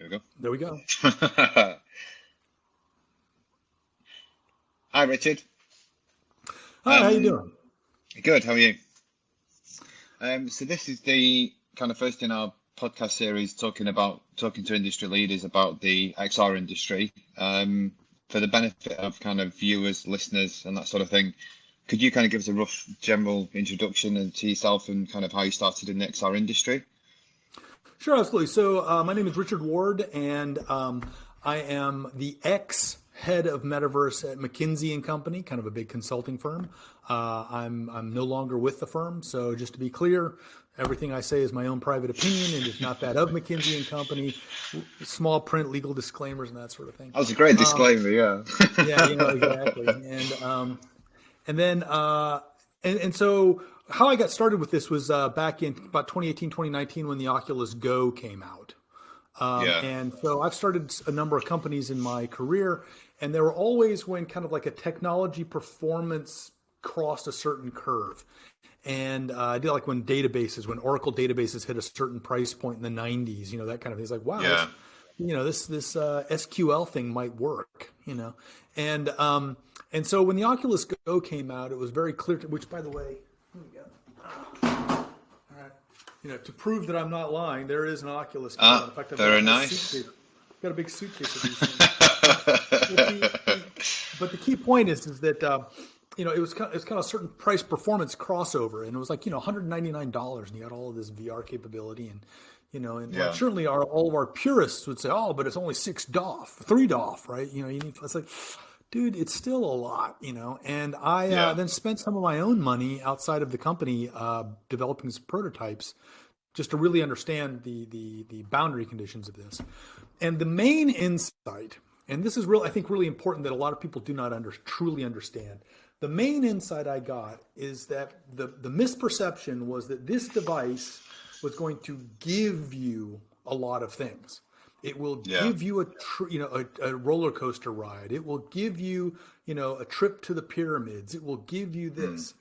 Here we There we go. go. Hi, Richard. Hi, how you Um, doing? Good. How are you? So this is the kind of first in our podcast series talking to industry leaders about the XR industry. For the benefit of kind of viewers, listeners, and that sort of thing, could you kind of give us a rough general introduction and to yourself and kind of how you started in the XR industry? Sure, absolutely. So, my name is Richard Ward, and I am the ex head of Metaverse at McKinsey and Company, kind of a big consulting firm. I'm no longer with the firm, so just to be clear, everything I say is my own private opinion and is not that of McKinsey and Company. Small print, legal disclaimers, and that sort of thing. That was a great Um, disclaimer, yeah. yeah, exactly. And then and so how I got started with this was back in about 2018, 2019 when the Oculus Go came out. Yeah, And so I've started a number of companies in my career, and they were always when kind of like a technology performance crossed a certain curve. And I did like when Oracle databases hit a certain price point in the 90s, that kind of thing. It's like, wow, yeah. this SQL thing might work, and and so when the Oculus Go came out, it was very clear. Which, by the way, here we go. All right, to prove that I'm not lying, there is an Oculus Go. In Ah, fact, I've got a very whole nice. suitcase. Got a big suitcase of these things. But the key point is that it's kind of a certain price performance crossover, and it was like $199, and you got all of this VR capability, and like Yeah, certainly all of our purists would say, oh, but it's only $6, $3, right? It's like, dude, it's still a lot, And I yeah, then spent some of my own money outside of the company developing some prototypes just to really understand the boundary conditions of this. And the main insight, and this is real, I think, really important that a lot of people do not truly understand. The main insight I got is that the misperception was that this device was going to give you a lot of things. It will yeah. give you a roller coaster ride. It will give you a trip to the pyramids. It will give you Mm, this.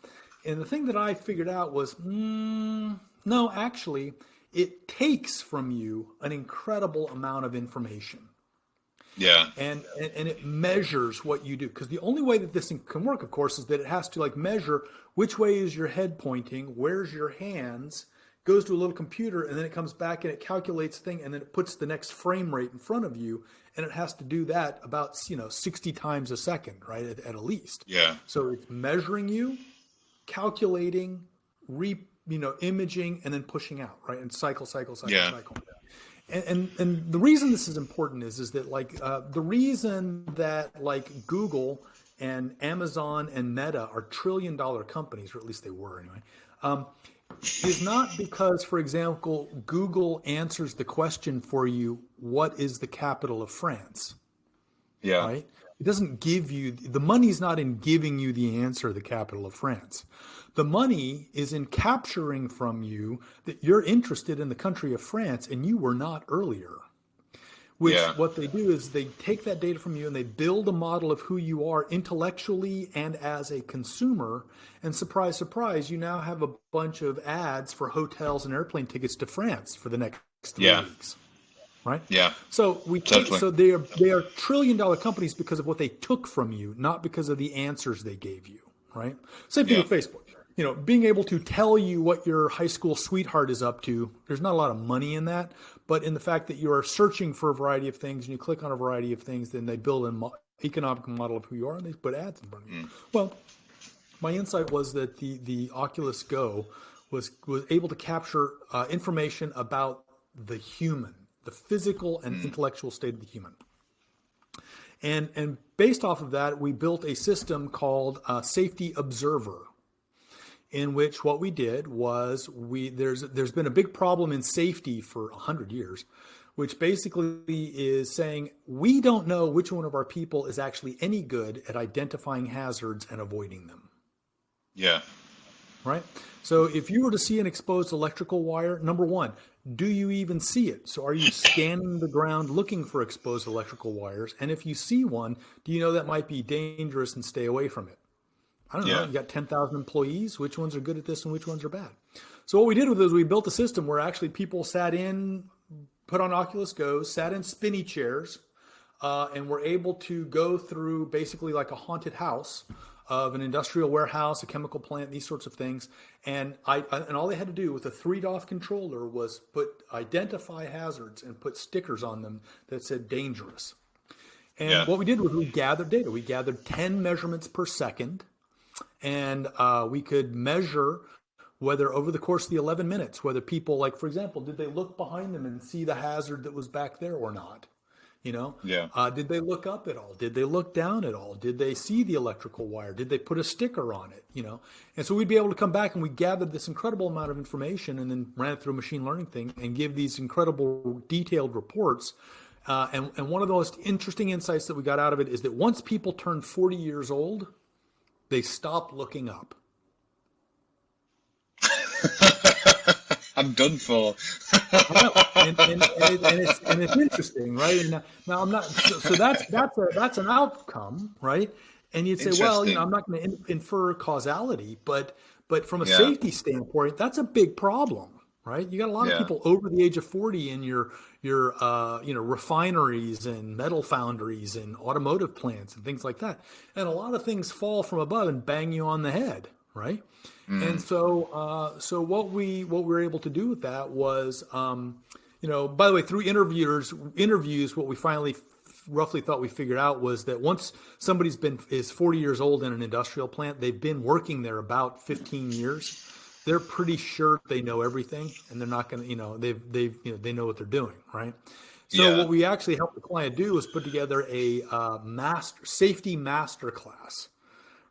And the thing that I figured out was, no, actually, it takes from you an incredible amount of information. yeah, And it measures what you do, because the only way that this thing can work, of course, is that it has to like measure which way is your head pointing, where's your hands, goes to a little computer, and then it comes back and it calculates thing, and then it puts the next frame rate in front of you, and it has to do that about 60 times a second, right, at a least. yeah, So it's measuring you, calculating, imaging, and then pushing out, right, and cycle, cycle, cycle, yeah, cycle. And the reason this is important is that like the reason that like Google and Amazon and Meta are trillion-dollar companies, or at least they were anyway, um, is not because, for example, Google answers the question for you, what is the capital of France? yeah, Right? It doesn't give you the money's not in giving you the answer, the capital of France. The money is in capturing from you that you're interested in the country of France and you were not earlier. Which yeah, what they do is they take that data from you and they build a model of who you are intellectually and as a consumer. And surprise, surprise, you now have a bunch of ads for hotels and airplane tickets to France for the next three yeah, weeks right? yeah. So Totally. they are trillion-dollar companies because of what they took from you, not because of the answers they gave you, right? Same thing Yeah, with Facebook. Being able to tell you what your high school sweetheart is up to, there's not a lot of money in that, but in the fact that you are searching for a variety of things and you click on a variety of things, then they build an economic model of who you are and they put ads in front of you. mm, Well, my insight was that the Oculus Go was able to capture information about the human, the physical and mm, intellectual state of the human. And based off of that, we built a system called Safety Observer, in which what we did was there's been a big problem in safety for 100 years, which basically is saying we don't know which one of our people is actually any good at identifying hazards and avoiding them. yeah, Right? So if you were to see an exposed electrical wire, number one, do you even see it? So are you scanning the ground looking for exposed electrical wires? And if you see one, do you know that might be dangerous and stay away from it? I don't know. yeah, You got 10,000 employees. Which ones are good at this and which ones are bad? So what we did with it is we built a system where actually people sat in put on Oculus Go, sat in spinny chairs, and were able to go through basically like a haunted house of an industrial warehouse, a chemical plant, these sorts of things. And and all they had to do with a 3DOF controller was identify hazards and put stickers on them that said dangerous. And what we did was we gathered data. We gathered 10 measurements per second, and we could measure whether over the course of the 11 minutes, whether people, like, for example, did they look behind them and see the hazard that was back there or not? You know, did they look up at all? Did they look down at all? Did they see the electrical wire? Did they put a sticker on it? You know, and so we'd be able to come back and we gathered this incredible amount of information and then ran it through a machine learning thing and give these incredible detailed reports. And one of the most interesting insights that we got out of it is that once people turn 40 years old, they stop looking up. I'm done for. and it's interesting, right? And now I'm not. So that's an outcome, right? And you'd say, well, you know, I'm not going to infer causality, but from a safety standpoint, that's a big problem, right? You got a lot of people over the age of 40 in your refineries and metal foundries and automotive plants and things like that, and a lot of things fall from above and bang you on the head, right? And so what we were able to do with that was, you know, by the way, through interviews, what we finally roughly thought we figured out was that once somebody's is 40 years old in an industrial plant, they've been working there about 15 years. They're pretty sure they know everything, and they're not going to, you know, they know what they're doing, right? So what we actually helped the client do was put together a safety master class.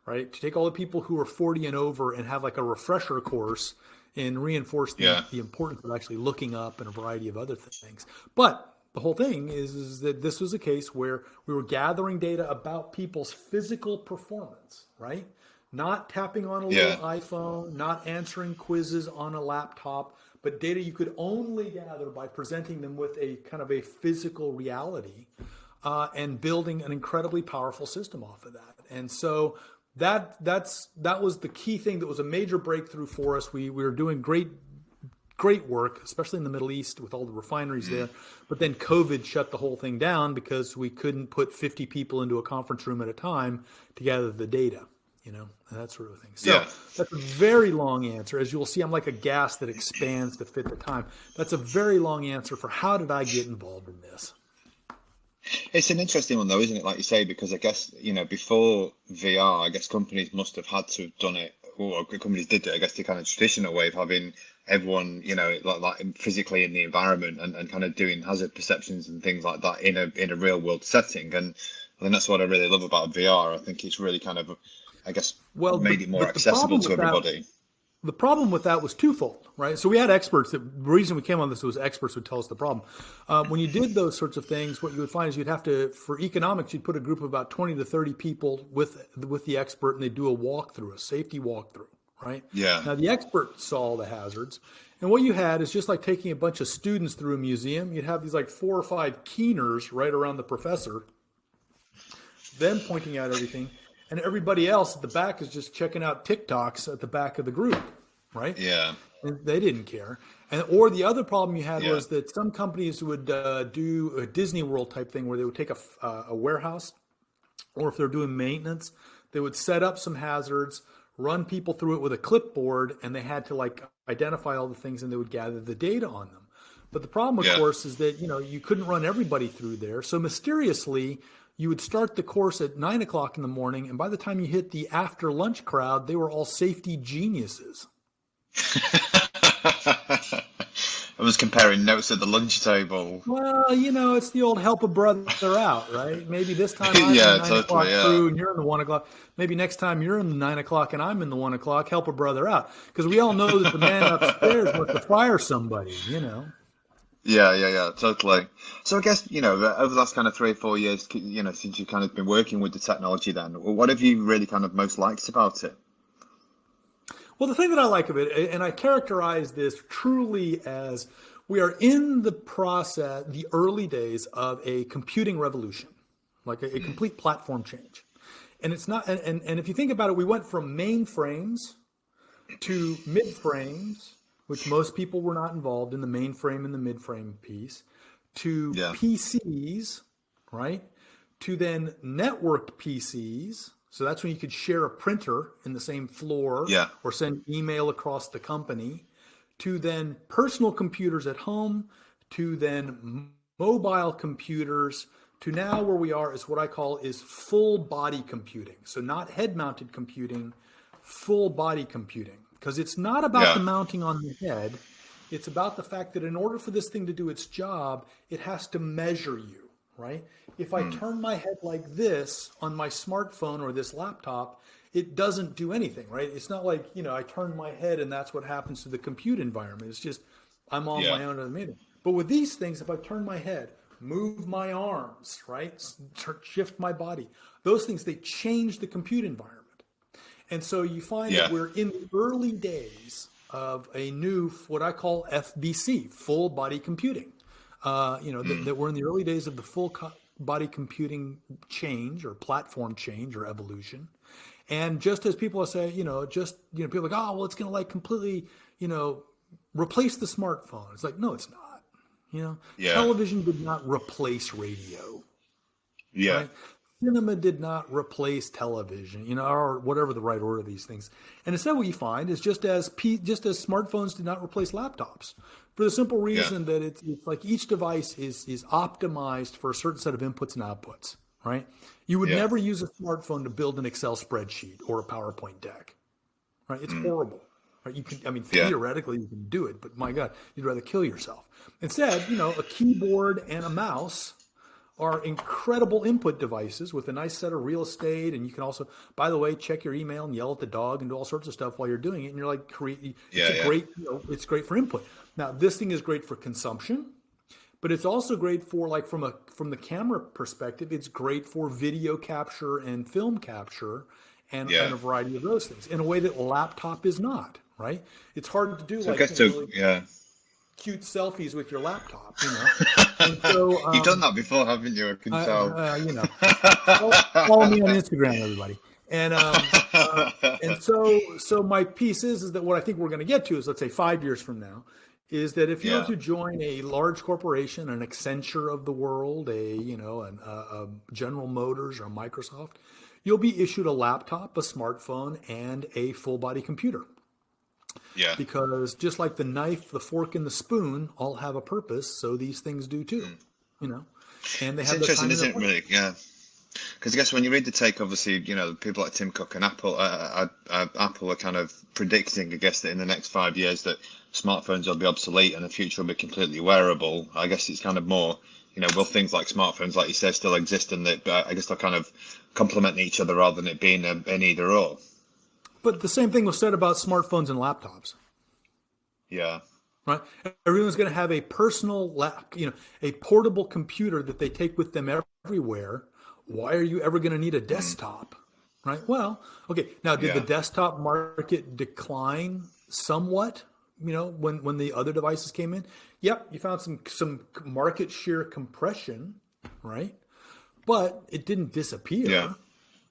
Right, to take all the people who are 40 and over and have like a refresher course and reinforce the importance of actually looking up and a variety of other things. But the whole thing is that this was a case where we were gathering data about people's physical performance, right? Not tapping on a little iPhone, not answering quizzes on a laptop, but data you could only gather by presenting them with a kind of a physical reality and building an incredibly powerful system off of that. And so that was the key thing that was a major breakthrough for us. We were doing great work, especially in the Middle East with all the refineries there. But then COVID shut the whole thing down because we couldn't put 50 people into a conference room at a time to gather the data, you know, and that sort of thing. So that's a very long answer. As you'll see, I'm like a gas that expands to fit the time. That's a very long answer for how did I get involved in this? It's an interesting one though, isn't it? Like you say, because I guess, you know, before VR, I guess companies must have had to have done it, or companies did it, I guess, the kind of traditional way of having everyone, you know, like physically in the environment and kind of doing hazard perceptions and things like that in a real world setting. And I think that's what I really love about VR. I think it's really kind of, I guess, made it more accessible to everybody. The problem with that was twofold, right? So we had experts. The reason we came on this was experts would tell us the problem. When you did those sorts of things, what you would find is you'd have to, for economics, you'd put a group of about 20 to 30 people with the expert, and they'd do a walkthrough, a safety walkthrough, right? Yeah. Now the expert saw all the hazards, and what you had is just like taking a bunch of students through a museum. You'd have these like 4 or 5 keeners right around the professor, them pointing out everything. And everybody else at the back is just checking out TikToks at the back of the group, right? Yeah. And they didn't care. Or the other problem you had was that some companies would do a Disney World type thing where they would take a warehouse, or if they're doing maintenance, they would set up some hazards, run people through it with a clipboard, and they had to like identify all the things and they would gather the data on them. But the problem, of course, is that, you know, you couldn't run everybody through there. So mysteriously, you would start the course at 9 o'clock in the morning, and by the time you hit the after lunch crowd, they were all safety geniuses. I was comparing notes at the lunch table. Well, you know, it's the old help a brother out, right? Maybe this time I'm in the 9 o'clock crew and you're in the 1 o'clock. Maybe next time you're in the 9 o'clock and I'm in the 1 o'clock, help a brother out. Because we all know that the man upstairs wants to fire somebody, you know. Yeah, totally. So I guess, you know, over the last kind of 3 or 4 years, you know, since you've kind of been working with the technology then, what have you really kind of most liked about it? Well, the thing that I like of it, and I characterize this truly as we are in the process, the early days of a computing revolution, like a complete platform change. And it's not, and if you think about it, we went from mainframes to midframes, which most people were not involved in the mainframe and the midframe piece, to Yeah. PCs, right? To then network PCs. So that's when you could share a printer in the same floor Yeah. or send email across the company, to then personal computers at home, to then mobile computers, to now where we are is what I call is full body computing. So not head mounted computing, full body computing. Because it's not about the Yeah. mounting on the head. It's about the fact that in order for this thing to do its job, it has to measure you, right? If I turn my head like this on my smartphone or this laptop, it doesn't do anything, right? It's not like, I turn my head and that's what happens to the compute environment. It's just, I'm on Yeah. my own in the meeting. But with these things, if I turn my head, move my arms, right? Shift my body, those things, they change the compute environment. And so you find Yeah. that we're in the early days of a new, what I call FBC, full body computing. That we're in the early days of the full body computing change or platform change or evolution. And just as people say, people are like, oh, well, it's going to like completely, replace the smartphone. It's like, no, it's not. Yeah. Television did not replace radio, Yeah. right? Cinema did not replace television, or whatever the right order of these things. And instead, what you find is just as smartphones did not replace laptops, for the simple reason that it's like each device is optimized for a certain set of inputs and outputs, right? You would never use a smartphone to build an Excel spreadsheet or a PowerPoint deck, right? It's horrible. Right? Theoretically you can do it, but my God, you'd rather kill yourself. Instead, a keyboard and a mouse are incredible input devices with a nice set of real estate. And you can also, by the way, check your email and yell at the dog and do all sorts of stuff while you're doing it. And you're like, it's great for input. Now, this thing is great for consumption, but it's also great for, like, from the camera perspective, it's great for video capture and film capture and a variety of those things in a way that a laptop is not, right? It's hard to do, So really cute selfies with your laptop, And so, you've done that before, haven't you? I can tell. Follow me on Instagram, everybody. And so my piece is that what I think we're going to get to is, let's say 5 years from now, is that if you were to join a large corporation, an Accenture of the world, a General Motors or a Microsoft, you'll be issued a laptop, a smartphone, and a full body computer. Yeah. Because just like the knife, the fork, and the spoon all have a purpose, so these things do too. And they It's have interesting, isn't it? Really, yeah. Because I guess when you read the take, obviously, people like Tim Cook and Apple, Apple are kind of predicting, I guess, that in the next 5 years that smartphones will be obsolete and the future will be completely wearable. I guess it's kind of more, will things like smartphones, like you say, still exist, and that, but I guess they'll kind of complement each other rather than it being an either or. But the same thing was said about smartphones and laptops. Yeah. Right. Everyone's going to have a personal, a portable computer that they take with them everywhere. Why are you ever going to need a desktop? Right. Well, okay. Now, did the desktop market decline somewhat? When the other devices came in? Yep. You found some market share compression, right? But it didn't disappear. Yeah.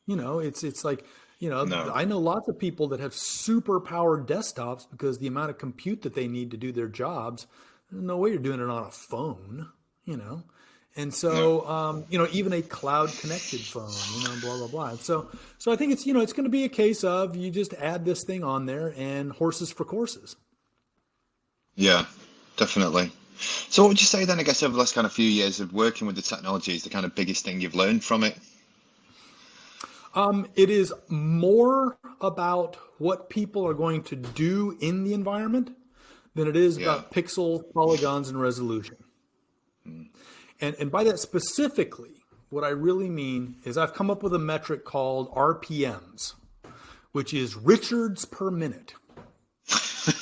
It's like, No. I know lots of people that have super powered desktops because the amount of compute that they need to do their jobs, no way you're doing it on a phone, And so, even a cloud connected phone, blah, blah, blah. And so I think it's, it's going to be a case of you just add this thing on there and horses for courses. Yeah, definitely. So what would you say then, I guess, over the last kind of few years of working with the technology is the kind of biggest thing you've learned from it? It is more about what people are going to do in the environment than it is about pixels, polygons, and resolution. And by that specifically, what I really mean is I've come up with a metric called RPMs, which is Richards per minute.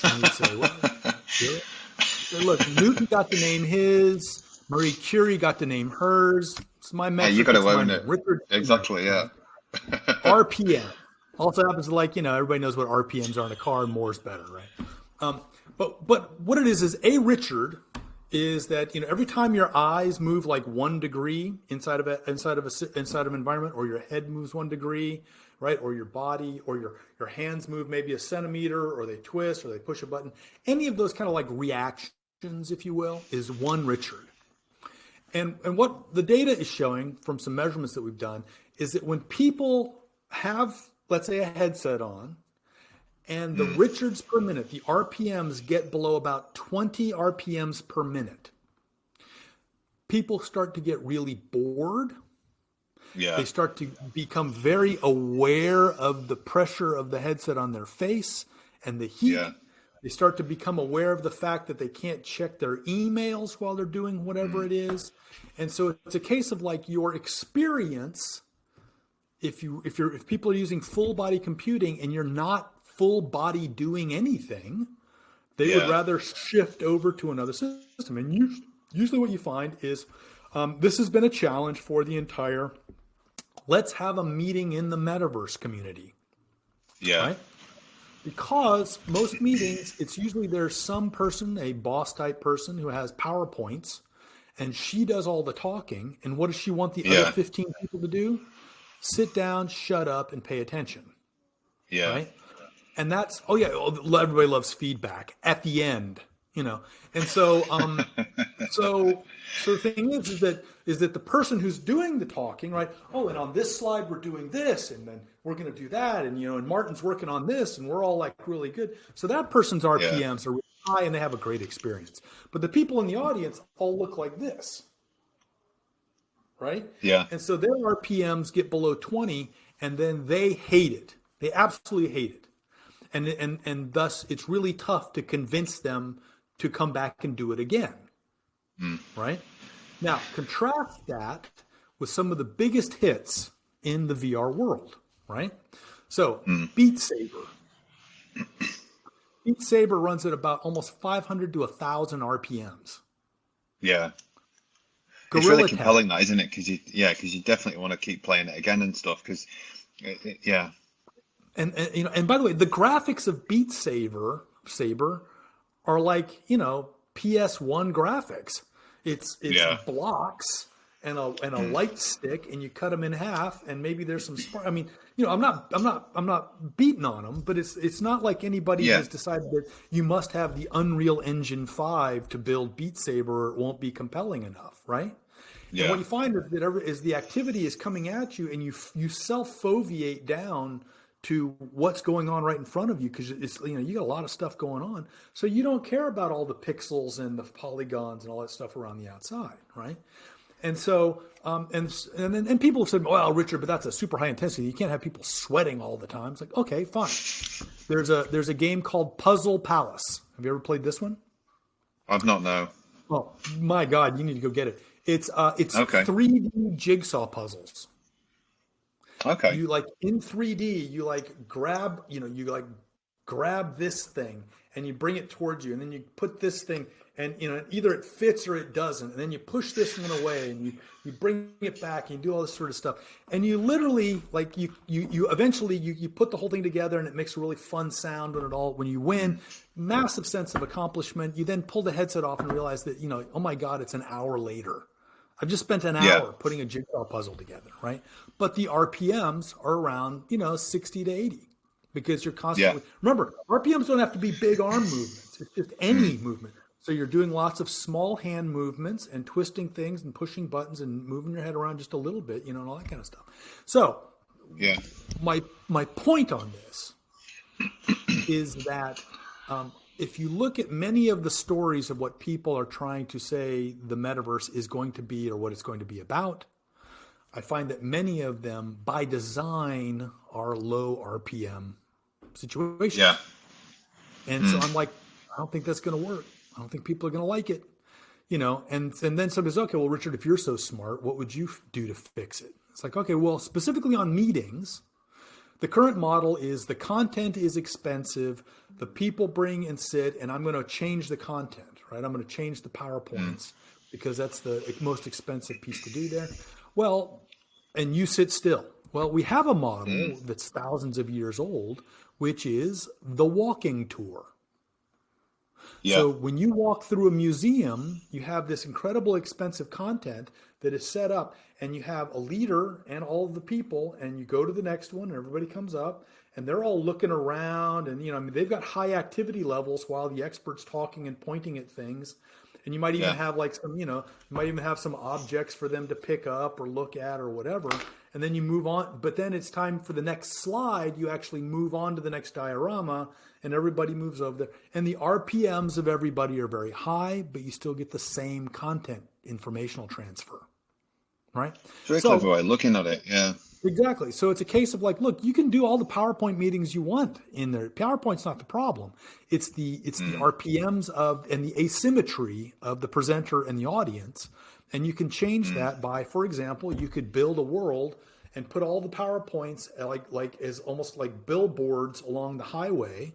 And you'd say, well, sure. So look, Newton got to name his, Marie Curie got to name hers. It's my metric. You got to own it. Richards Exactly, yeah. RPM. Also happens to, like, everybody knows what RPMs are in a car, and more is better, right? But what it is a Richard is that, every time your eyes move like 1 degree inside of an environment, or your head moves 1 degree, right? Or your body or your hands move maybe a centimeter, or they twist, or they push a button. Any of those kind of like reactions, if you will, is 1 Richard. And what the data is showing from some measurements that we've done is that when people have, let's say, a headset on, and the Richards per minute, the RPMs get below about 20 RPMs per minute, people start to get really bored. Yeah. They start to become very aware of the pressure of the headset on their face and the heat. Yeah. They start to become aware of the fact that they can't check their emails while they're doing whatever it is. And so it's a case of like your experience. If people are using full body computing and you're not full body doing anything, they would rather shift over to another system. And usually what you find is this has been a challenge for the entire let's have a meeting in the metaverse community. Yeah. Right? Because most meetings, it's usually there's some person, a boss type person who has PowerPoints, and she does all the talking. And what does she want the other 15 people to do? Sit down, shut up, and pay attention. Yeah. Right? And that's, everybody loves feedback at the end, And so, so the thing is that the person who's doing the talking, right? Oh, and on this slide we're doing this, and then we're going to do that, and and Martyn's working on this, and we're all like really good. So that person's RPMs are really high, and they have a great experience. But the people in the audience all look like this, right? Yeah. And so their RPMs get below 20, and then they hate it. They absolutely hate it. And thus it's really tough to convince them to come back and do it again. Right? Now, contrast that with some of the biggest hits in the VR world, right? So, Beat Saber. Beat Saber runs at about almost 500 to 1,000 RPMs. Yeah. Gorilla it's really Tag. compelling, that, isn't it? Because you definitely want to keep playing it again and stuff. Because, And by the way, the graphics of Beat Saber are like PS1 graphics. It's blocks and a light stick, and you cut them in half, and maybe there's some spark. I mean, I'm not beating on them, but it's not like anybody has decided that you must have the Unreal Engine 5 to build Beat Saber, or it won't be compelling enough, right? Yeah. And what you find is the activity is coming at you, and you self-foveate down to what's going on right in front of you, because it's you got a lot of stuff going on, so you don't care about all the pixels and the polygons and all that stuff around the outside, right? And so and people have said, well, Richard, but that's a super high intensity, you can't have people sweating all the time. It's like, okay, fine. There's a game called Puzzle Palace. Have you ever played this one? I've not, no. Oh my God, you need to go get it. It's Okay. 3D jigsaw puzzles. Okay. You in 3D, you grab this thing and you bring it towards you, and then you put this thing, and either it fits or it doesn't, and then you push this one away, and you bring it back, and you do all this sort of stuff, and you literally you eventually you put the whole thing together, and it makes a really fun sound when you win. Massive sense of accomplishment. You then pull the headset off and realize that oh my God, it's an hour later. I've just spent an hour putting a jigsaw puzzle together, right? But the RPMs are around, 60 to 80, because you're constantly, remember, RPMs don't have to be big arm movements. It's just any movement. So you're doing lots of small hand movements and twisting things and pushing buttons and moving your head around just a little bit, and all that kind of stuff. So my point on this is that, if you look at many of the stories of what people are trying to say the metaverse is going to be or what it's going to be about, I find that many of them by design are low RPM situations. Yeah. And so I'm like, I don't think that's going to work. I don't think people are going to like it. And then somebody says, okay, well, Richard, if you're so smart, what would you do to fix it? It's like, okay, well, specifically on meetings, the current model is the content is expensive. The people bring and sit, and I'm going to change the content, right? I'm going to change the PowerPoints because that's the most expensive piece to do there. Well, and you sit still. Well, we have a model that's thousands of years old, which is the walking tour. Yeah. So when you walk through a museum, you have this incredible expensive content that is set up, and you have a leader and all of the people, and you go to the next one, and everybody comes up, and they're all looking around, and they've got high activity levels while the expert's talking and pointing at things, And you might even Yeah. have like some, you might even have some objects for them to pick up or look at or whatever. And then you move on. But then it's time for the next slide. You actually move on to the next diorama and everybody moves over there. And the RPMs of everybody are very high, but you still get the same content, informational transfer. Right? It's a very clever way of looking at it. Yeah. Exactly. So it's a case of like, look, you can do all the PowerPoint meetings you want in there. PowerPoint's not the problem. It's the RPMs and the asymmetry of the presenter and the audience. And you can change that by, for example, you could build a world and put all the PowerPoints like as almost like billboards along the highway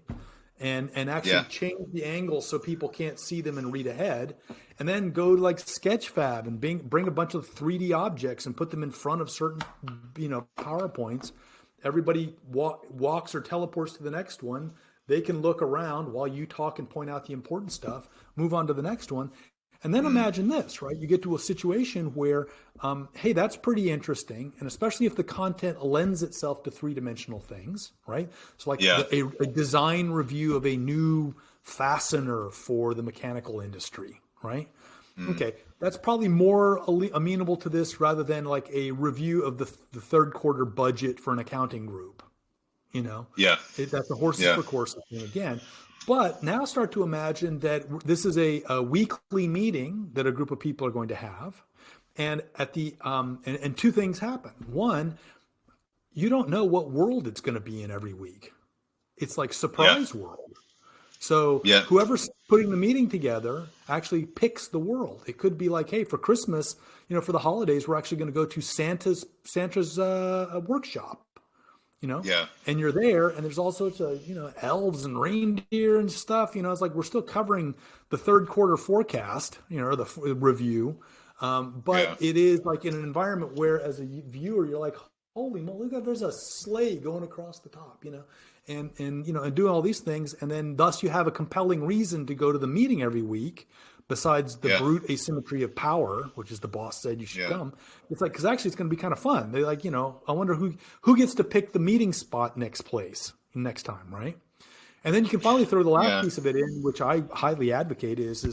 and actually change the angle so people can't see them and read ahead. And then go to like Sketchfab and bring a bunch of 3D objects and put them in front of certain, PowerPoints. Everybody walks or teleports to the next one. They can look around while you talk and point out the important stuff, move on to the next one. And then imagine this, right? You get to a situation where, hey, that's pretty interesting. And especially if the content lends itself to three-dimensional things, right? So like a design review of a new fastener for the mechanical industry, right? Okay, that's probably more amenable to this rather than like a review of the third quarter budget for an accounting group, That's a horses for courses thing again. But now start to imagine that this is a weekly meeting that a group of people are going to have. And at the and two things happen. One, you don't know what world it's going to be in every week. It's like surprise world. So whoever's putting the meeting together actually picks the world. It could be like, hey, for Christmas, for the holidays, we're actually going to go to Santa's workshop. And you're there, and there's all sorts of, elves and reindeer and stuff. It's like we're still covering the third quarter forecast, or the review. But it is like in an environment where, as a viewer, you're like, holy moly, look, there's a sleigh going across the top, and doing all these things. And then thus you have a compelling reason to go to the meeting every week. Besides the brute asymmetry of power, which is the boss said you should come, it's like, because actually it's going to be kind of fun. They like, I wonder who gets to pick the meeting spot next time, right? And then you can finally throw the last piece of it in, which I highly advocate is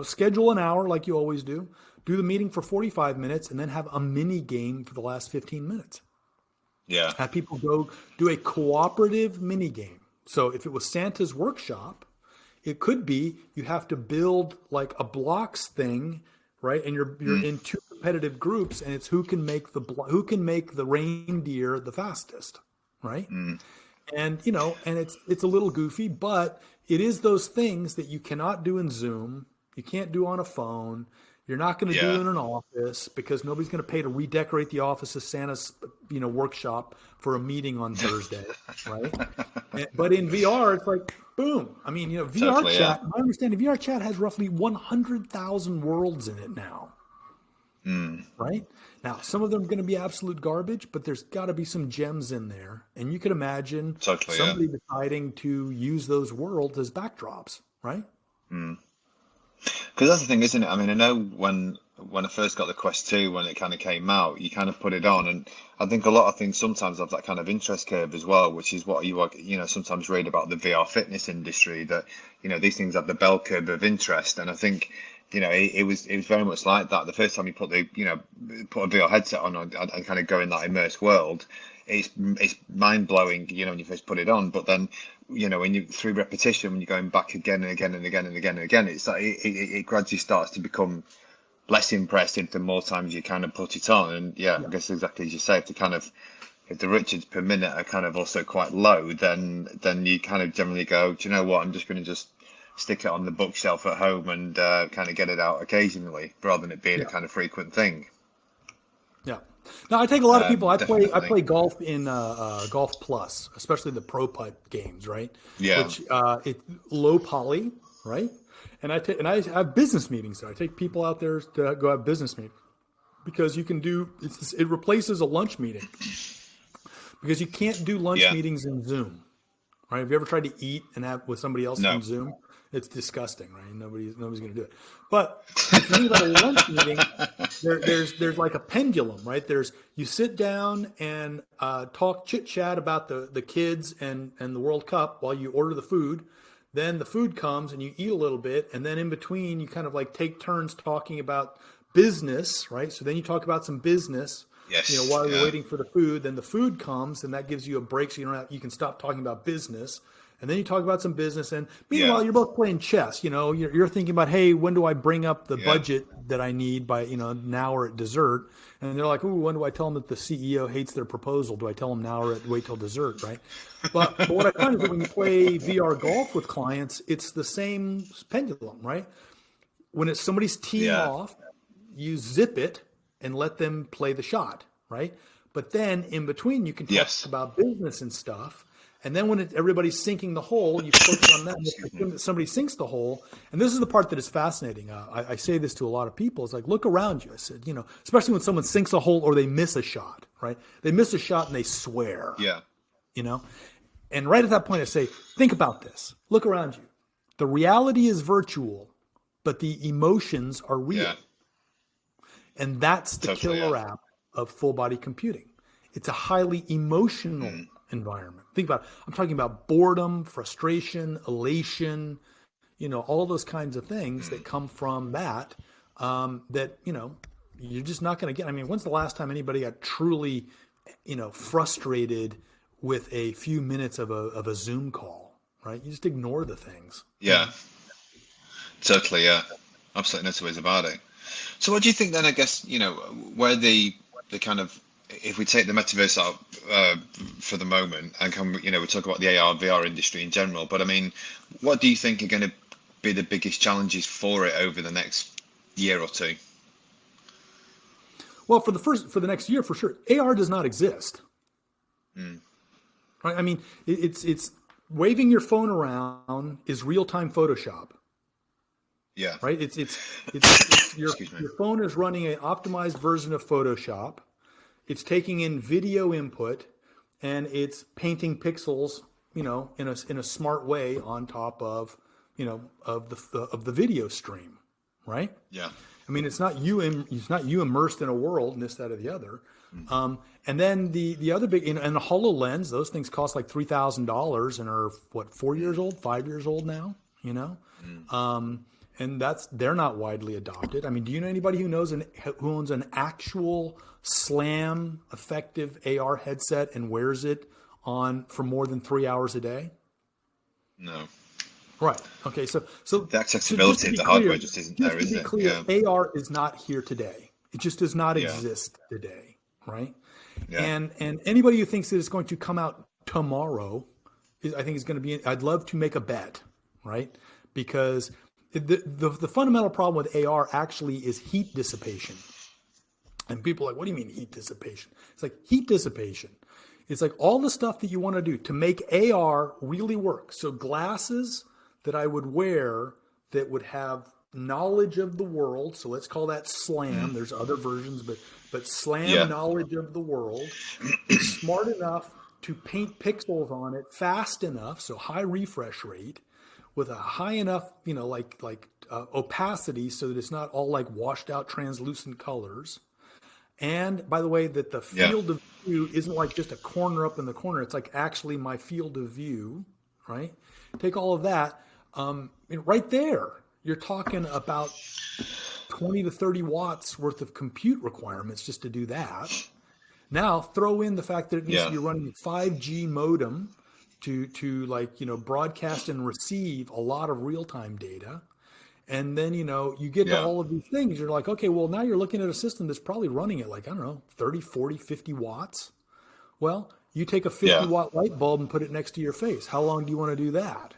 schedule an hour like you always do the meeting for 45 minutes, and then have a mini game for the last 15 minutes. Yeah. Have people go do a cooperative mini game. So if it was Santa's workshop, it could be you have to build like a blocks thing, right? And you're in two competitive groups, and it's who can make the reindeer the fastest, right? And and it's a little goofy, but it is those things that you cannot do in Zoom, you can't do on a phone. You're not going to do in an office because nobody's going to pay to redecorate the office as Santa's, workshop for a meeting on Thursday, right? But in VR, it's like, boom. I mean, VR chat. I understand VR chat has roughly 100,000 worlds in it now, right? Now, some of them are going to be absolute garbage, but there's got to be some gems in there, and you could imagine somebody deciding to use those worlds as backdrops, right? Because that's the thing, isn't it? I mean, I know when I first got the Quest 2, when it kind of came out, you kind of put it on, and I think a lot of things sometimes have that kind of interest curve as well, which is what you sometimes read about the VR fitness industry, that these things have the bell curve of interest. And I think it was very much like that. The first time you put a VR headset on and kind of go in that immersed world, it's mind blowing, when you first put it on. But then, when you through repetition, when you're going back again and again and again and again and again, it's like it gradually starts to become less impressive the more times you kind of put it on. And I guess exactly as you say, if the Richards per minute are kind of also quite low, then you kind of generally go, do you know what? I'm just going to stick it on the bookshelf at home and kind of get it out occasionally, rather than it being a kind of frequent thing. Yeah. Now I take a lot of people. I play golf in Golf Plus, especially the Pro Putt games, right? Yeah. Which it's low poly, right? And I have business meetings there. I take people out there to go have business meetings because you can it replaces a lunch meeting because you can't do lunch meetings in Zoom, right? Have you ever tried to eat and have with somebody else on Zoom? It's disgusting, right? Nobody's going to do it. But if you think about a lunch meeting, there's like a pendulum, right? You sit down and talk chit chat about the kids and the World Cup while you order the food. Then the food comes and you eat a little bit. And then in between, you kind of like take turns talking about business, right? So then you talk about some business, Yes. while you're waiting for the food. Then the food comes and that gives you a break. So you can stop talking about business. And then you talk about some business. And meanwhile, you're both playing chess. You're thinking about, hey, when do I bring up the budget that I need by, now or at dessert? And they're like, ooh, when do I tell them that the CEO hates their proposal? Do I tell them now or wait till dessert, right? But what I find is that when you play VR golf with clients, it's the same pendulum, right? When it's somebody's teeing off, you zip it and let them play the shot, right? But then in between, you can talk about business and stuff. And then when everybody's sinking the hole, you focus on them. If somebody sinks the hole, and this is the part that is fascinating. I say this to a lot of people. It's like, look around you. I said, especially when someone sinks a hole or they miss a shot, right? They miss a shot and they swear. Yeah. And right at that point, I say, think about this. Look around you. The reality is virtual, but the emotions are real. Yeah. And that's the killer app of full body computing. It's a highly emotional environment. Think about it. I'm talking about boredom, frustration, elation, all those kinds of things that come from that, you're just not going to get. I mean, when's the last time anybody got truly, frustrated with a few minutes of a Zoom call, right? You just ignore the things. Yeah, totally. Yeah, absolutely no two ways about it. So what do you think then, I guess, where the kind of, if we take the metaverse out for the moment and we talk about the AR, VR industry in general, but I mean, what do you think are going to be the biggest challenges for it over the next year or two? Well, for the next year, for sure, AR does not exist. Right? I mean, it's waving your phone around is real-time Photoshop. Yeah. Right. It's your phone is running an optimized version of Photoshop. It's taking in video input and it's painting pixels, in a smart way on top of, of the video stream. Right. Yeah. I mean, it's not you immersed in a world and this, that, or the other. And then the other big, and the HoloLens, those things cost like $3,000 and are 4 years old, 5 years old now, and they're not widely adopted. I mean, do you know anybody who owns an actual SLAM effective AR headset and wears it for more than 3 hours a day? No. Right. Okay. So the accessibility of the hardware just isn't there, is it? Clear, AR is not here today. It just does not exist today. Right. Yeah. And anybody who thinks that it's going to come out tomorrow, I think is going to be. I'd love to make a bet. Right. Because the fundamental problem with AR actually is heat dissipation. And people are like, what do you mean heat dissipation? It's like heat dissipation. It's like all the stuff that you want to do to make AR really work. So glasses that I would wear that would have knowledge of the world. So let's call that SLAM. There's other versions, but SLAM knowledge of the world is smart enough to paint pixels on it fast enough. So high refresh rate with a high enough, opacity so that it's not all like washed out translucent colors. And by the way, that the field of view isn't like just a corner up in the corner. It's like actually my field of view, right? Take all of that. Right there, you're talking about 20 to 30 watts worth of compute requirements just to do that. Now throw in the fact that it needs to be running a 5G modem to broadcast and receive a lot of real-time data. And then, you get to all of these things. You're like, okay, well, now you're looking at a system that's probably running at 30, 40, 50 watts. Well, you take a 50 watt light bulb and put it next to your face. How long do you want to do that?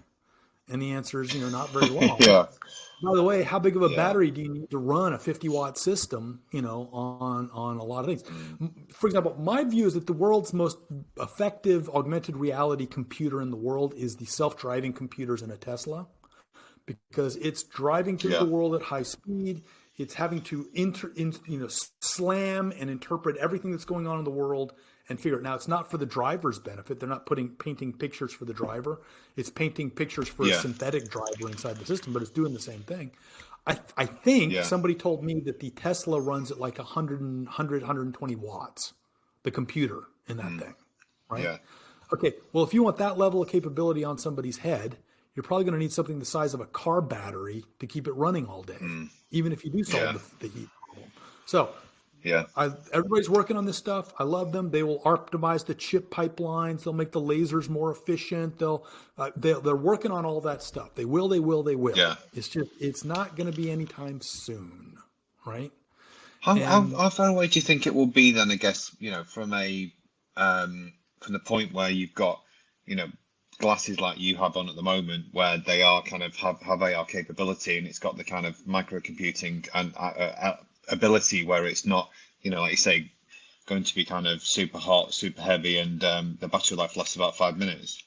And the answer is, not very long. By the way, how big of a battery do you need to run a 50 watt system, on a lot of things? For example, my view is that the world's most effective augmented reality computer in the world is the self-driving computers in a Tesla, because it's driving through the world at high speed. It's having to slam and interpret everything that's going on in the world and figure it. Now, it's not for the driver's benefit. They're not painting pictures for the driver. It's painting pictures for a synthetic driver inside the system, but it's doing the same thing. I think somebody told me that the Tesla runs at like 120 watts, the computer in that thing, right? Yeah. Okay, well, if you want that level of capability on somebody's head, you're probably going to need something the size of a car battery to keep it running all day, even if you do solve the heat problem. So everybody's working on this stuff. I love them. They will optimize the chip pipelines. They'll make the lasers more efficient. They're working on all that stuff. They will. Yeah. It's not going to be anytime soon, right? How far away do you think it will be then? I guess from the point where you've got glasses like you have on at the moment, where they are kind of have AR capability, and it's got the kind of microcomputing and ability where it's not, like you say, going to be kind of super hot, super heavy, and the battery life lasts about 5 minutes.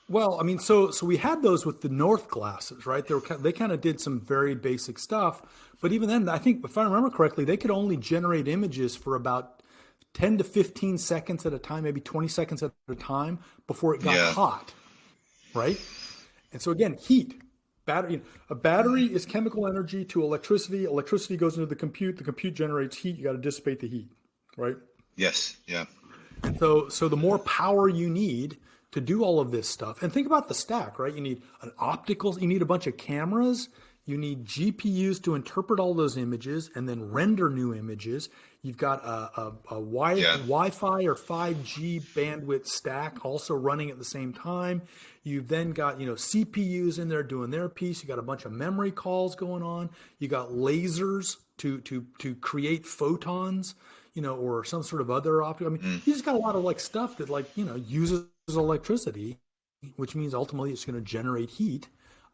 Well, I mean, so we had those with the North glasses, right? They kind of did some very basic stuff, but even then, I think if I remember correctly, they could only generate images for about 10 to 15 seconds at a time, maybe 20 seconds at a time before it got hot, right? And so again, heat. A battery is chemical energy to electricity. Electricity goes into the compute generates heat. You got to dissipate the heat, right? Yes. Yeah. And so the more power you need to do all of this stuff, and think about the stack, right? You need you need a bunch of cameras. You need GPUs to interpret all those images and then render new images. You've got a Wi-Fi or 5G bandwidth stack also running at the same time. You've then got CPUs in there doing their piece. You got a bunch of memory calls going on. You got lasers to create photons, or some sort of other optical. I mean, you just got a lot of stuff that uses electricity, which means ultimately it's going to generate heat.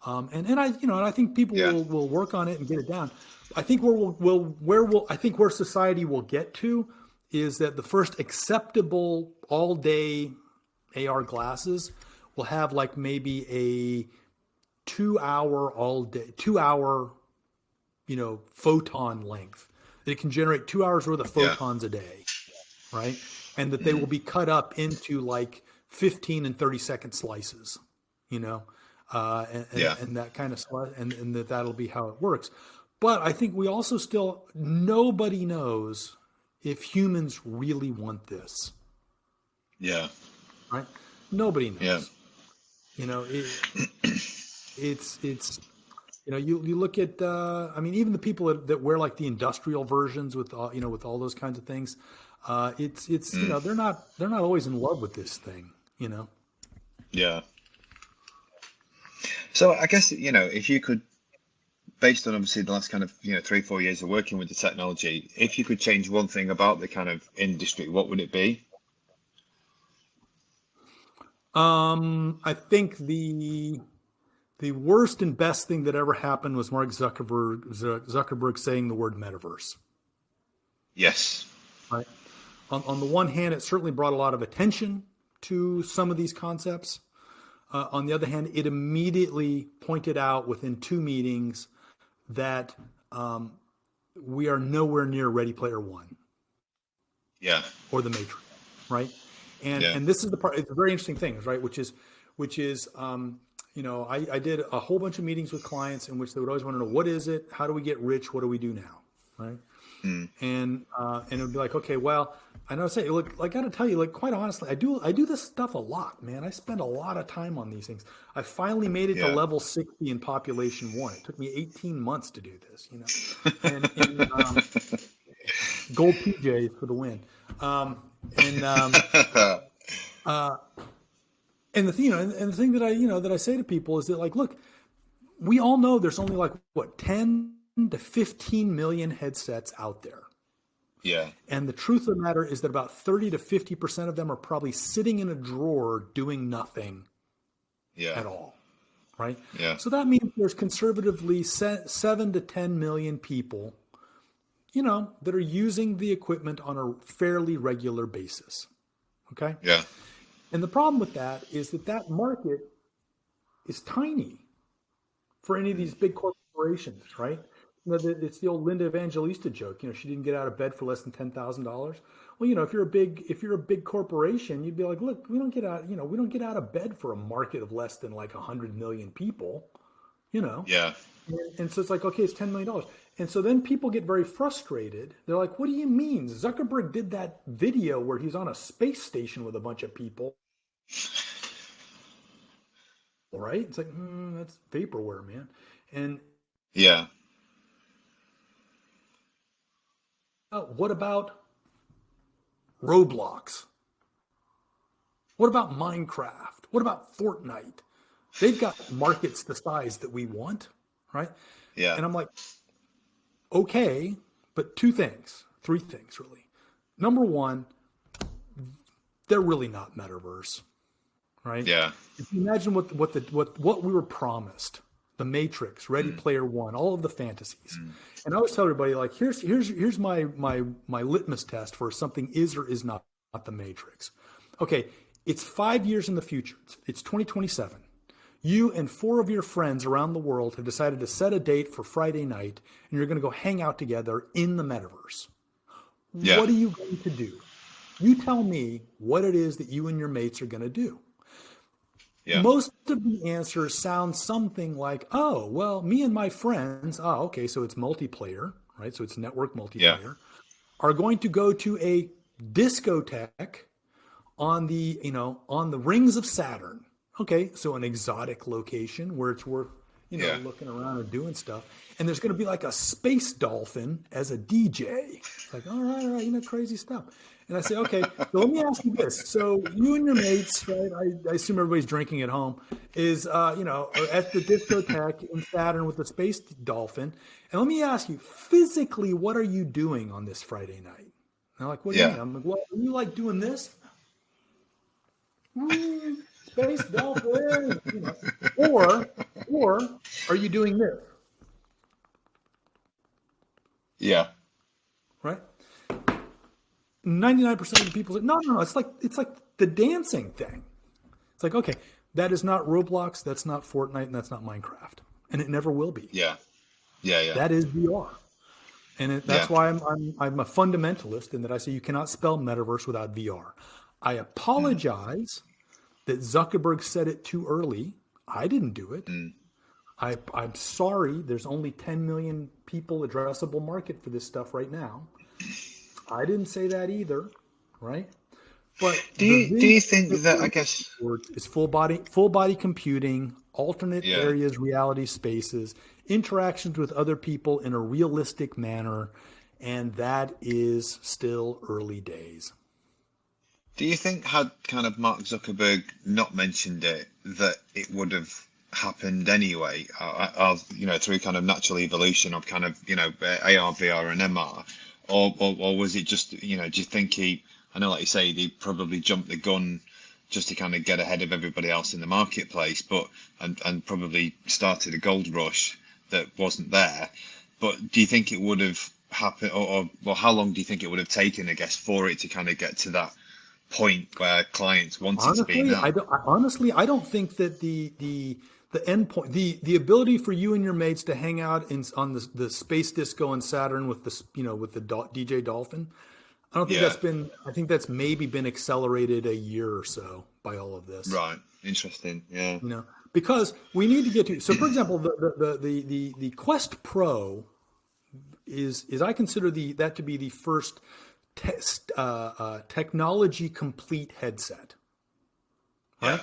And I think people will work on it and get it down. I think where society will get to is that the first acceptable all day AR glasses will have maybe a 2 hour photon length. That it can generate 2 hours worth of photons a day, right? And that they will be cut up into 15 and 30-second slices, and that kind of stuff, and that'll be how it works. But I think we also nobody knows if humans really want this. Yeah. Right? Nobody knows. Yeah. It's you look at even the people that wear the industrial versions with all those kinds of things, they're not always in love with this thing, Yeah. So I guess, if you could, based on obviously the last kind of, 3-4 years of working with the technology, if you could change one thing about the kind of industry, what would it be? I think the worst and best thing that ever happened was Mark Zuckerberg saying the word metaverse. Yes. Right. On the one hand, it certainly brought a lot of attention to some of these concepts. On the other hand, it immediately pointed out within 2 meetings that we are nowhere near Ready Player One. Yeah. Or the Matrix, right? And this is the part. It's a very interesting thing, right? Which is, I did a whole bunch of meetings with clients in which they would always want to know, what is it? How do we get rich? What do we do now, right? And it would be okay, well, I know. Say, look, I got to tell you, quite honestly, I do this stuff a lot, man. I spend a lot of time on these things. I finally made it to level 60 in population 1. It took me 18 months to do this, and gold PJs for the win. And the thing that I say to people is that look, we all know there's only 10 to 15 million headsets out there. Yeah. And the truth of the matter is that about 30 to 50% of them are probably sitting in a drawer doing nothing at all. Right? Yeah. So that means there's conservatively 7 to 10 million people, that are using the equipment on a fairly regular basis. Okay? Yeah. And the problem with that is that market is tiny for any of these big corporations, right? It's the old Linda Evangelista joke. She didn't get out of bed for less than $10,000. Well, if you're a big corporation, you'd be like, look, we don't get out of bed for a market of less than 100 million people. Yeah. And so it's okay, it's $10 million. And so then people get very frustrated. They're like, what do you mean? Zuckerberg did that video where he's on a space station with a bunch of people. right? It's like, that's vaporware, man. And Yeah. what about Roblox? What about Minecraft? What about Fortnite? They've got markets the size that we want, right? Yeah. And I'm like, okay, but three things really. Number one, they're really not metaverse, right? Yeah. If you imagine what we were promised, the Matrix, Ready Player One, all of the fantasies. And I always tell everybody, like, here's my litmus test for something is or is not the Matrix. Okay, it's 5 years in the future. It's 2027. You and 4 of your friends around the world have decided to set a date for Friday night, and you're going to go hang out together in the metaverse. Yeah. What are you going to do? You tell me what it is that you and your mates are going to do. Yeah. Most of the answers sound something like, oh, well, me and my friends, okay, so it's multiplayer, right? So it's network multiplayer, are going to go to a discotheque on the rings of Saturn. Okay, so an exotic location where it's worth, looking around and doing stuff. And there's going to be like a space dolphin as a DJ. It's like, all right, crazy stuff. And I say, okay, so let me ask you this. So you and your mates, right? I assume everybody's drinking at home, is, at the discotheque in Saturn with the space dolphin. And let me ask you, physically, what are you doing on this Friday night? And they're like, what do you mean? I'm like, well, are you like doing this? Space dolphin, or are you doing this? Yeah. Right? 99% of the people say, no, it's like the dancing thing. It's like, okay, that is not Roblox, that's not Fortnite, and that's not Minecraft. And it never will be. Yeah. That is VR. And that's why I'm a fundamentalist in that I say you cannot spell metaverse without VR. I apologize that Zuckerberg said it too early. I didn't do it. I'm sorry. There's only 10 million people addressable market for this stuff right now. I didn't say that either, right? But do you think that, I guess, is full body computing, alternate areas, reality spaces, interactions with other people in a realistic manner, and that is still early days. Do you think had kind of Mark Zuckerberg not mentioned it, that it would have happened anyway, through kind of natural evolution of kind of, AR, VR and MR, or was it just, do you think I know, like you say, he probably jumped the gun just to kind of get ahead of everybody else in the marketplace, and probably started a gold rush that wasn't there. But do you think it would have happened, or how long do you think it would have taken, I guess, for it to kind of get to that point where clients wanted to be now? I don't think that the end point, the ability for you and your mates to hang out on the space disco in Saturn with the DJ Dolphin, I don't think that's been. I think that's maybe been accelerated a year or so by all of this. Right. Interesting. Yeah. Because we need to get to. So, for example, the Quest Pro is I consider that to be the first technology complete headset. Right. Yeah.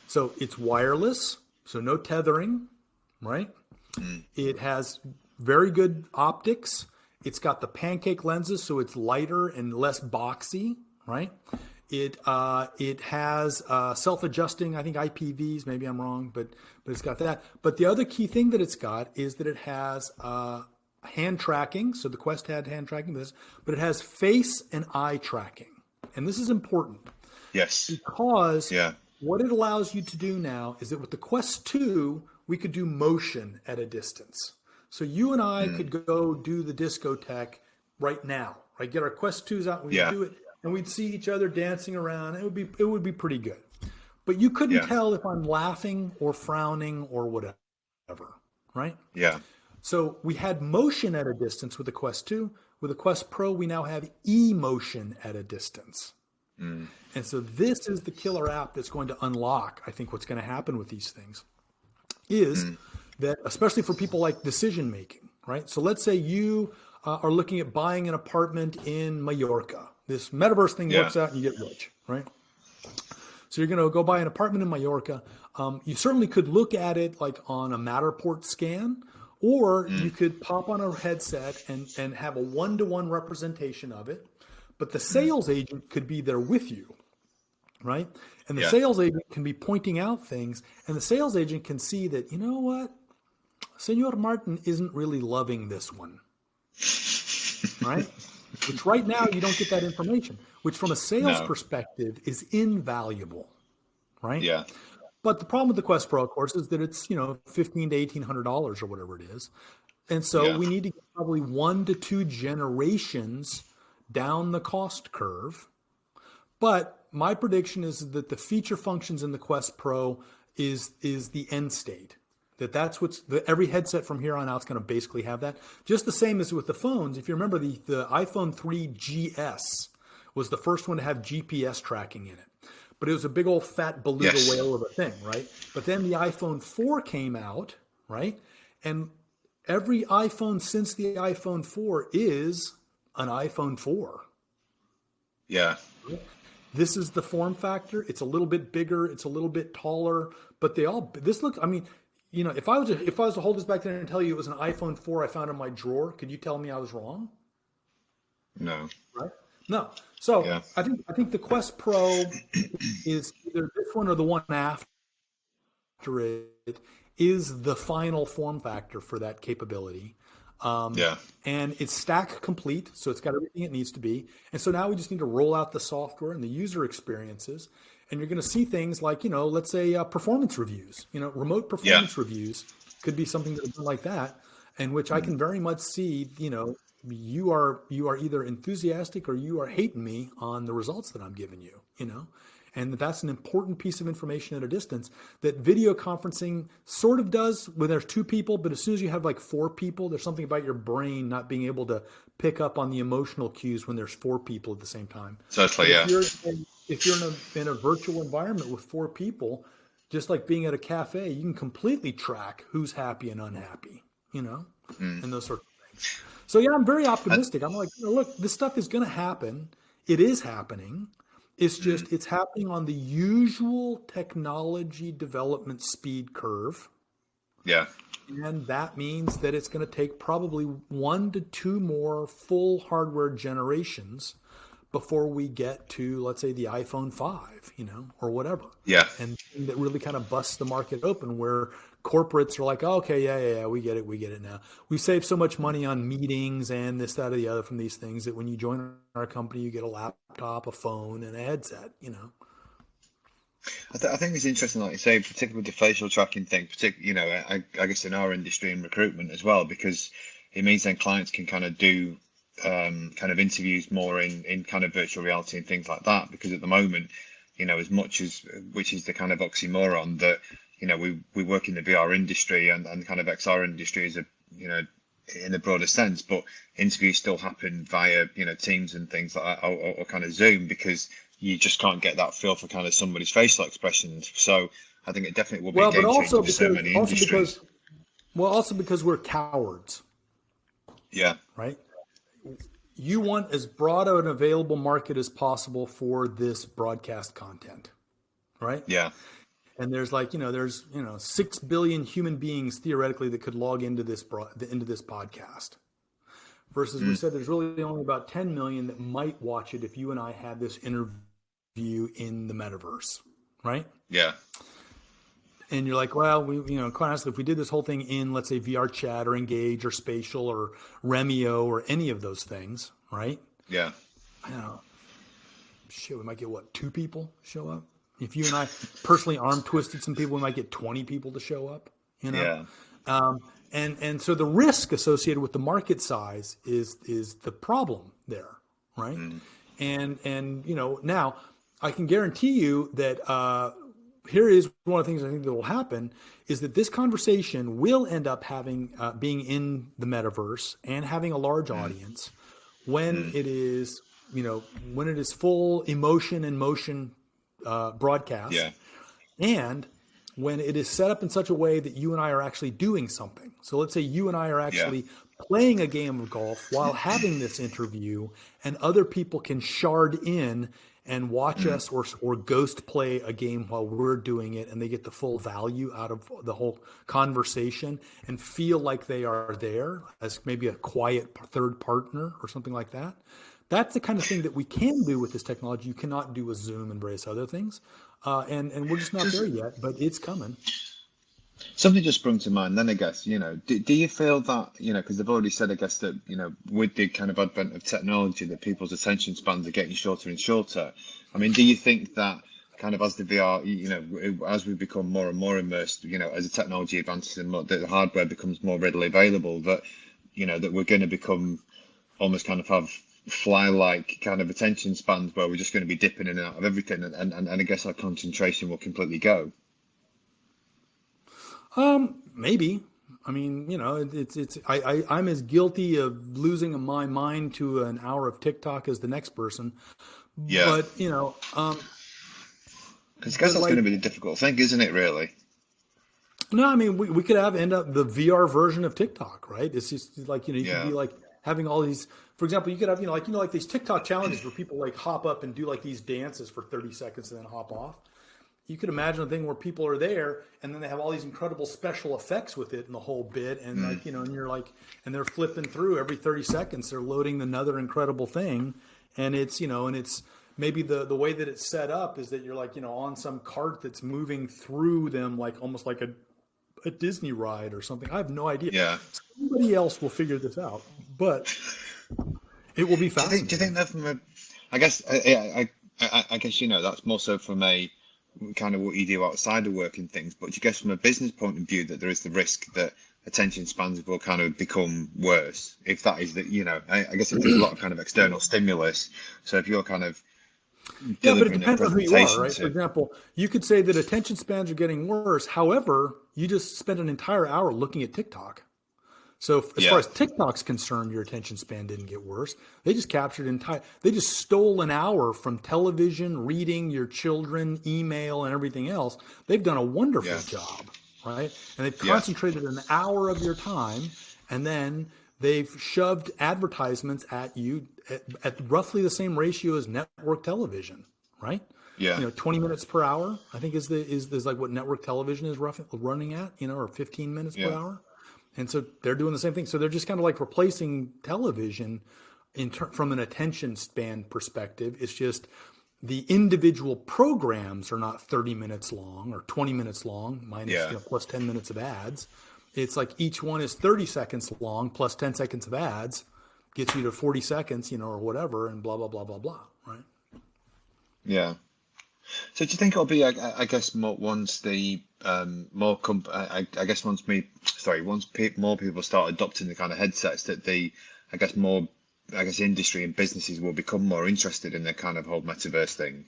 So it's wireless, so no tethering, right? It has very good optics. It's got the pancake lenses, so it's lighter and less boxy, right? It has self-adjusting, I think IPVs, maybe I'm wrong, but it's got that. But the other key thing that it's got is that it has hand tracking. So the Quest had hand tracking, but it has face and eye tracking. And this is important. Yes. Because what it allows you to do now is that with the Quest 2, we could do motion at a distance. So you and I could go do the discotheque right now, right? Get our Quest 2s out, we'd do it, and we'd see each other dancing around. It would be pretty good. But you couldn't tell if I'm laughing or frowning or whatever, right? Yeah. So we had motion at a distance with the Quest 2. With the Quest Pro, we now have emotion at a distance. And so this is the killer app that's going to unlock, I think, what's going to happen with these things is that, especially for people like decision making, right? So let's say you are looking at buying an apartment in Mallorca. This metaverse thing works out and you get rich, right? So you're going to go buy an apartment in Mallorca. You certainly could look at it like on a Matterport scan, or you could pop on a headset and have a one-to-one representation of it. But the sales agent could be there with you, right? And the sales agent can be pointing out things, and the sales agent can see that, you know what, Senor Martyn isn't really loving this one, right? Which right now you don't get that information, which from a sales perspective is invaluable, right? Yeah. But the problem with the Quest Pro, of course, is that it's, $1,500 to $1,800 or whatever it is. And so we need to get probably 1 to 2 generations down the cost curve. But my prediction is that the feature functions in the Quest Pro is the end state. That's every headset from here on out is going to basically have that. Just the same as with the phones. If you remember, the iPhone 3GS was the first one to have GPS tracking in it. But it was a big old fat beluga whale of a thing, right? But then the iPhone 4 came out, right? And every iPhone since the iPhone 4 is an iPhone 4. Yeah. This is the form factor. It's a little bit bigger. It's a little bit taller. But if I was to hold this back there and tell you it was an iPhone 4 I found in my drawer, could you tell me I was wrong? No. Right? No. So I think the Quest Pro is either this one or the one after it is the final form factor for that capability. And it's stack complete, so it's got everything it needs to be. And so now we just need to roll out the software and the user experiences. And you're going to see things like, let's say performance reviews, remote performance reviews could be something that's like that, in which I can very much see, you are either enthusiastic or you are hating me on the results that I'm giving you, and that's an important piece of information at a distance that video conferencing sort of does when there's 2 people, but as soon as you have like 4 people, there's something about your brain not being able to pick up on the emotional cues when there's 4 people at the same time. Certainly, If you're in a virtual environment with 4 people, just like being at a cafe, you can completely track who's happy and unhappy, and those sorts of things. So I'm very optimistic. I'm like, look, this stuff is going to happen. It is happening. It's just, it's happening on the usual technology development speed curve. Yeah. And that means that it's going to take probably 1 to 2 more full hardware generations before we get to, let's say, the iPhone 5, or whatever. Yeah. And that really kind of busts the market open where corporates are like, oh, okay, we get it now. We save so much money on meetings and this, that, or the other from these things that when you join our company, you get a laptop, a phone, and a headset, I think it's interesting, like you say, particularly with the facial tracking thing, I guess in our industry and recruitment as well, because it means then clients can kind of do kind of interviews more in kind of virtual reality and things like that, because at the moment, as much as, which is the kind of oxymoron that, we work in the VR industry and the kind of XR industry is in a broader sense, but interviews still happen via, Teams and things like that, or kind of Zoom, because you just can't get that feel for kind of somebody's facial expressions. So I think it definitely will be a game changer for so many industries. Also because we're cowards. Yeah. Right? You want as broad an available market as possible for this broadcast content, right? Yeah. And there's 6 billion human beings theoretically that could log into this podcast. Versus we said there's really only about 10 million that might watch it if you and I had this interview in the Metaverse, right? Yeah. And you're like, well, quite honestly, if we did this whole thing in, let's say, VR chat or Engage or Spatial or Remio or any of those things, right? Yeah. We might get 2 people show up. If you and I personally arm twisted some people, we might get 20 people to show up, Yeah. And so the risk associated with the market size is the problem there, right? And now I can guarantee you that here is one of the things I think that will happen is that this conversation will end up being in the Metaverse and having a large audience when it is full emotion and motion broadcast. Yeah. And when it is set up in such a way that you and I are actually doing something. So let's say you and I are actually playing a game of golf while having this interview, and other people can shard in and watch us or ghost play a game while we're doing it, and they get the full value out of the whole conversation and feel like they are there as maybe a quiet third partner or something like that. That's the kind of thing that we can do with this technology. You cannot do with Zoom and various other things. And we're just not there yet, but it's coming. Something just sprung to mind then, I guess, do you feel that, because they've already said, I guess, that, with the kind of advent of technology, that people's attention spans are getting shorter and shorter. I mean, do you think that kind of as the VR, as we become more and more immersed, as the technology advances and more, the hardware becomes more readily available, that, that we're going to become almost kind of have fly-like kind of attention spans where we're just going to be dipping in and out of everything, and I guess our concentration will completely go? Maybe. I mean, I'm as guilty of losing my mind to an hour of TikTok as the next person. Yeah. But, because I guess that's going to be the difficult thing, isn't it, really? No, I mean, we could end up the VR version of TikTok, right? It's just like, you could be like having all these, for example, you could have, like these TikTok challenges where people like hop up and do like these dances for 30 seconds and then hop off. You could imagine a thing where people are there and then they have all these incredible special effects with it and the whole bit. And like, and you're like, and they're flipping through every 30 seconds, they're loading another incredible thing. And it's, and it's maybe the way that it's set up is that you're like, on some cart that's moving through them, like almost like a Disney ride or something. I have no idea. Yeah. Somebody else will figure this out, but it will be fascinating. Do you think that from I guess that's more so from a kind of what you do outside of work and things, but do you guess from a business point of view that there is the risk that attention spans will kind of become worse if that is that, I guess if there's a lot of kind of external stimulus, so if you're kind of but it depends on who you are, right? For example, you could say that attention spans are getting worse. However, you just spent an entire hour looking at TikTok. So as far as TikTok's concerned, your attention span didn't get worse. They just they just stole an hour from television, reading, your children, email, and everything else. They've done a wonderful job, right? And they've concentrated an hour of your time, and then they've shoved advertisements at you at roughly the same ratio as network television, right? Yeah. 20 minutes per hour, I think is like what network television is running at, or 15 minutes per hour. And so they're doing the same thing. So they're just kind of like replacing television from an attention span perspective. It's just the individual programs are not 30 minutes long or 20 minutes long minus plus 10 minutes of ads. It's like each one is 30 seconds long plus 10 seconds of ads gets you to 40 seconds, or whatever, and blah, blah, blah, blah, blah. Right. Yeah. So do you think it'll be, I guess, once the more more people start adopting the kind of headsets, that industry and businesses will become more interested in the kind of whole metaverse thing?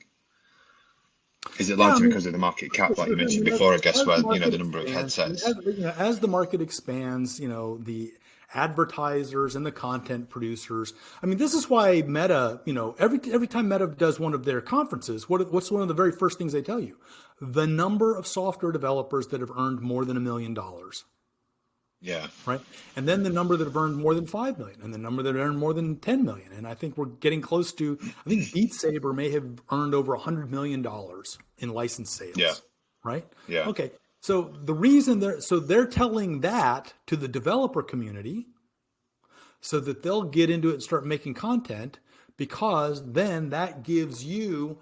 Is it largely because of the market cap, like you mentioned before, I guess, where, the number of headsets? As the market expands, the advertisers and the content producers. I mean, this is why Meta, every time Meta does one of their conferences, what's one of the very first things they tell you? The number of software developers that have earned more than $1 million. Yeah. Right. And then the number that have earned more than 5 million, and the number that earned more than 10 million. And I think we're getting close to, I think Beat Saber may have earned over $100 million in license sales. Yeah. Right. Yeah. Okay. So the reason they're telling that to the developer community so that they'll get into it and start making content, because then that gives you,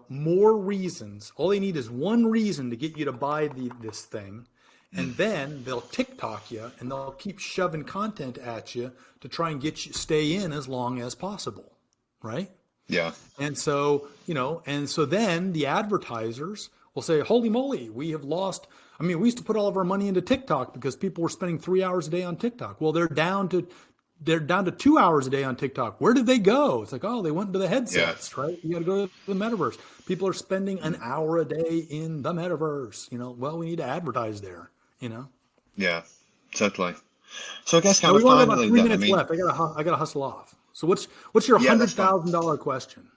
more reasons. All they need is one reason to get you to buy this thing. And then they'll TikTok you and they'll keep shoving content at you to try and get you stay in as long as possible. Right. Yeah. And so, then the advertisers will say, holy moly, we have lost. I mean, we used to put all of our money into TikTok because people were spending 3 hours a day on TikTok. Well, they're down to 2 hours a day on TikTok. Where did they go? It's like, oh, they went into the headsets, right? You got to go to the metaverse. People are spending an hour a day in the metaverse. Well, we need to advertise there, Yeah, totally. So I guess we only have about 3 minutes left. I got to hustle off. So what's your $100,000 question?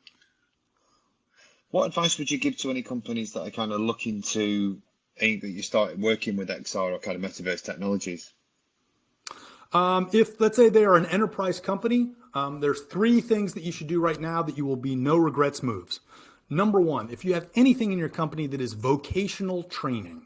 What advice would you give to any companies that are kind of looking to that you start working with XR or kind of metaverse technologies? If let's say they are an enterprise company, there's three things that you should do right now that you will be no regrets moves. Number one, if you have anything in your company that is vocational training,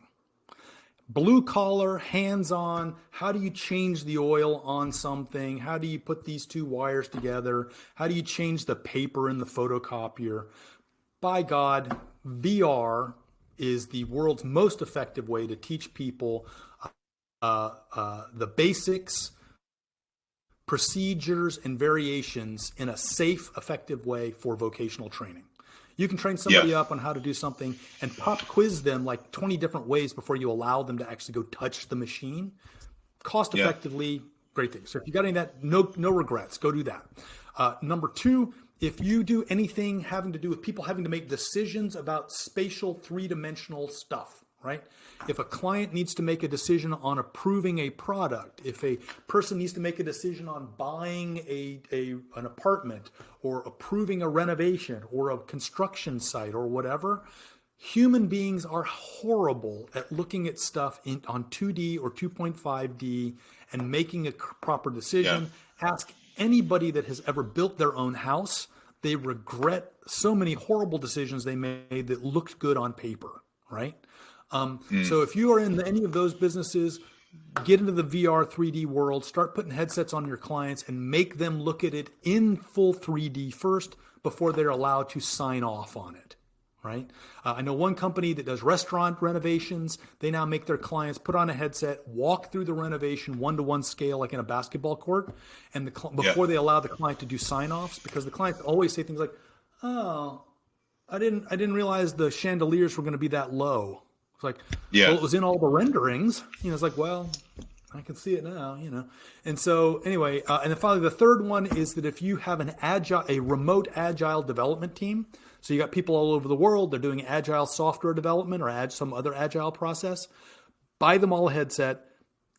blue collar, hands-on, how do you change the oil on something? How do you put these two wires together? How do you change the paper in the photocopier? By God, VR is the world's most effective way to teach people the basics, procedures, and variations in a safe, effective way for vocational training. You can train somebody up on how to do something and pop quiz them like 20 different ways before you allow them to actually go touch the machine. Cost effectively, great thing. So if you got any of that, no regrets, go do that. Number two, if you do anything having to do with people having to make decisions about spatial three-dimensional stuff, right? If a client needs to make a decision on approving a product, if a person needs to make a decision on buying an apartment or approving a renovation or a construction site or whatever, human beings are horrible at looking at stuff on 2D or 2.5D and making a proper decision. Ask anybody that has ever built their own house. They regret so many horrible decisions they made that looked good on paper, right? So if you are in any of those businesses, get into the VR 3D world, start putting headsets on your clients and make them look at it in full 3D first before they're allowed to sign off on it, right? I know one company that does restaurant renovations. They now make their clients put on a headset, walk through the renovation one-to-one scale like in a basketball court, and before they allow the client to do sign-offs, because the clients always say things like, "Oh, I didn't realize the chandeliers were going to be that low." It's like, well, it was in all the renderings. It's like, well, I can see it now, And so anyway, and then finally, the third one is that if you have a remote agile development team, so you got people all over the world, they're doing agile software development or some other agile process, buy them all a headset,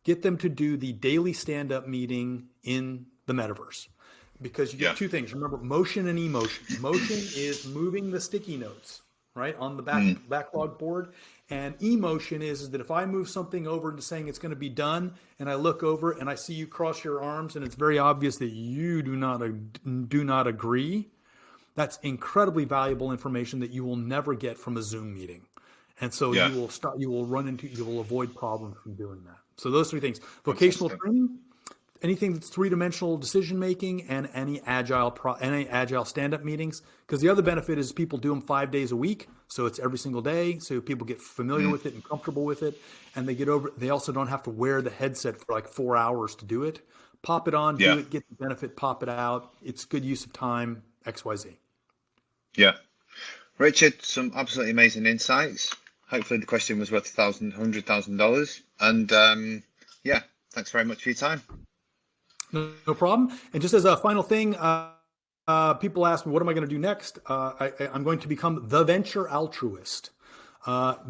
get them to do the daily stand-up meeting in the metaverse. Because you get two things. Remember, motion and emotion. Motion is moving the sticky notes, right, on the backlog board. And emotion is that if I move something over into saying it's going to be done, and I look over and I see you cross your arms, and it's very obvious that you do not agree, that's incredibly valuable information that you will never get from a Zoom meeting. And so you will avoid problems from doing that. So those three things: vocational training, anything that's three-dimensional decision-making, and any agile stand-up meetings. Because the other benefit is people do them 5 days a week. So it's every single day. So people get familiar with it and comfortable with it. And they also don't have to wear the headset for like 4 hours to do it. Pop it on, do it, get the benefit, pop it out. It's good use of time, XYZ. Yeah. Richard, some absolutely amazing insights. Hopefully the question was worth $100,000. And thanks very much for your time. No problem. And just as a final thing, people ask me, what am I going to do next? I'm going to become the venture altruist.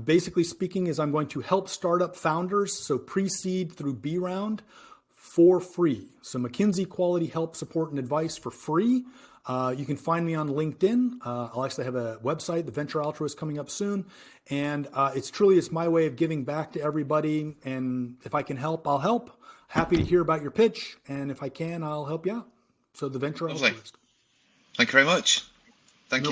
Basically speaking, is I'm going to help startup founders, so pre-seed through B round, for free. So McKinsey quality help, support, and advice for free. You can find me on LinkedIn. I'll actually have a website, The Venture Altruist, coming up soon. And it's my way of giving back to everybody. And if I can help, I'll help. Happy to hear about your pitch. And if I can, I'll help you out. So The Venture Altruist. Thank you very much. Thank you.